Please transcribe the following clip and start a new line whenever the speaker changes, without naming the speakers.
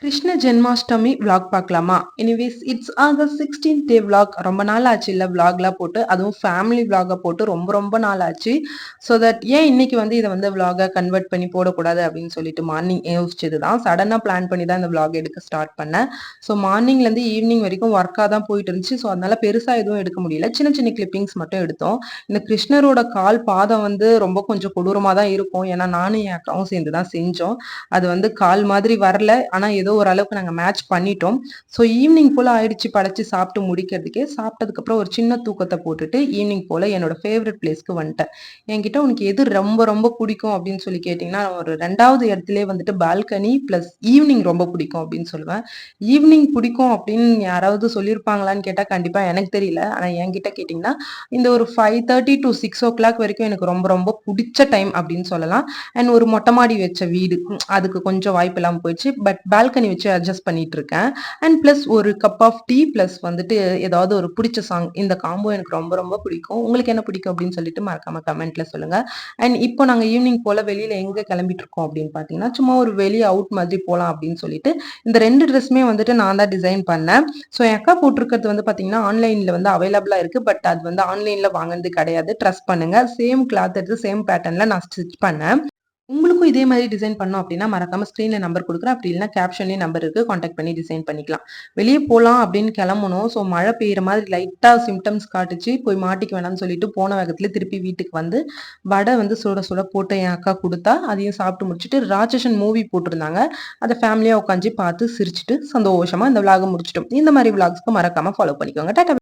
Krishna Janmashtami vlog பார்க்கலாமா? Anyways it's August 16th day vlog. ரொம்ப நாள் ஆச்சு இல்ல விளாக்லாம் போட்டு. அதுவும் ஃபேமிலி விளாக போட்டு ரொம்ப ரொம்ப நாள் ஆச்சு. ஸோ தட் ஏன் இன்னைக்கு வந்து இத வந்து விளாகா கன்வெர்ட் பண்ணி போடக்கூடாது அப்படின்னு சொல்லிட்டு மார்னிங் யோசிச்சது தான். சடனா பிளான் பண்ணி தான் இந்த விளாக் எடுக்க ஸ்டார்ட் பண்ணேன். ஸோ மார்னிங்லேருந்து ஈவினிங் வரைக்கும் ஒர்க்கா தான் போயிட்டு இருந்துச்சு. ஸோ அதனால பெருசா எதுவும் எடுக்க முடியல. சின்ன சின்ன கிளிப்பிங்ஸ் மட்டும் எடுத்தோம். இந்த கிருஷ்ணரோட கால் பாதம் வந்து ரொம்ப கொஞ்சம் கொடூரமா தான் இருக்கும். ஏன்னா நானும் என் அக்காவும் சேர்ந்து தான் செஞ்சோம். அது வந்து கால் மாதிரி வரல. ஆனா ஏதோ ஓரளவுக்கு நாங்க மேட்ச் பண்ணிட்டோம். ஸோ ஈவினிங் போல ஆயிடுச்சு படைச்சு சாப்பிட்டு முடிக்கிறதுக்கே. சாப்பிட்டதுக்கப்புறம் ஒரு சின்ன தூக்கத்த போட்டுட்டு ஈவினிங் போல என்னோட ஃபேவரட் பிளேஸ்க்கு வந்துட்டேன். என்கிட்ட உனக்கு எது ரொம்ப ரொம்ப பிடிக்கும் அப்படின்னு சொல்லி கேட்டீங்கன்னா, ஒரு 2வது இடத்திலேயே வந்துட்டு பால்கனி பிளஸ் ஈவினிங் ரொம்ப பிடிக்கும் அப்படின்னு சொல்லுவேன். ஈவினிங் பிடிக்கும் அப்படின்னு யாராவது சொல்லியிருப்பாங்களான்னு கேட்டா கண்டிப்பா எனக்கு தெரியல. ஆனா என்கிட்ட கேட்டீங்கன்னா, இந்த ஒரு 5:30 to 6:00 வரைக்கும் எனக்கு ரொம்ப ரொம்ப பிடிச்ச டைம் அப்படின்னு சொல்லலாம். அண்ட் ஒரு மொட்டை மாடி வச்ச வீடு. அதுக்கு கொஞ்சம் வாய்ப்பு இல்லாம போயிடுச்சு. பட் பால்கனி வச்சு அட்ஜஸ்ட் பண்ணிட்டு இருக்கேன். அண்ட் பிளஸ் ஒரு கப் ஆஃப் டீ பிளஸ் வந்துட்டு ஏதாவது ஒரு பிடிச்ச சாங். இந்த காம்போ எனக்கு ரொம்ப ரொம்ப பிடிக்கும். உங்களுக்கு என்ன பிடிக்கும் அப்படின்னு சொல்லிட்டு மறக்காம கமெண்ட்ல சொல்லுங்க. அண்ட் இப்போ நாங்க ஈவினிங் போல வெளியில எங்க கிளம்பிட்டு இருக்கோம் அப்படின்னு பார்த்தீங்கன்னா, சும்மா ஒரு வெளிய அவுட் மாதிரி போலாம் அப்படின்னு சொல்லிட்டு இந்த 2 ட்ரெஸ்ஸுமே வந்துட்டு நான் தான் டிசைன் பண்ணேன். ஸோ என் அக்கா போட்டிருக்கிறது வந்து பார்த்தீங்கன்னா, ஆன்லைன்ல வந்து அவைலபிளா இருக்கு. பட் அது வந்து ஆன்லைன்ல வாங்குனது கிடையாது. ட்ரஸ்ட் பண்ணுங்க. சேம் கிளாத் எடுத்து சேம் பேட்டர்ன்ல நான் ஸ்டிச் பண்ணேன். உங்களுக்கும் இதே மாதிரி டிசைன் பண்ணோம் அப்படின்னா, மறக்காம ஸ்க்ரீன்ல நம்பர் குடுக்குறேன். அப்படி இல்லன்னா கேப்ஷன்லயும் நம்பர் இருக்கு. கான்டாக்ட் பண்ணி டிசைன் பண்ணிக்கலாம். வெளிய போலாம் அப்படின்னு கெளம்புனோம். ஸோ மழை பெய்யுற மாதிரி லைட்டா சிம்ப்டம்ஸ் காட்டுச்சு. போய் மாட்டிக்க வேணாம்னு சொல்லிட்டு போன வேகத்துல திருப்பி வீட்டுக்கு வந்து, வடை வந்து சுட சுட போட்டு என் அக்கா குடுத்தா. அதையும் சாப்பிட்டு முடிச்சுட்டு, ராட்சசன் மூவி போட்டிருந்தாங்க. அத ஃபேமிலியா உட்காந்து பார்த்து சிரிச்சுட்டு, சந்தோஷமா இந்த விளாக முடிச்சுட்டோம். இந்த மாரி விளாக்ஸ்க்கு மறக்காம ஃபாலோ பண்ணிக்கோங்க. டாட்டா.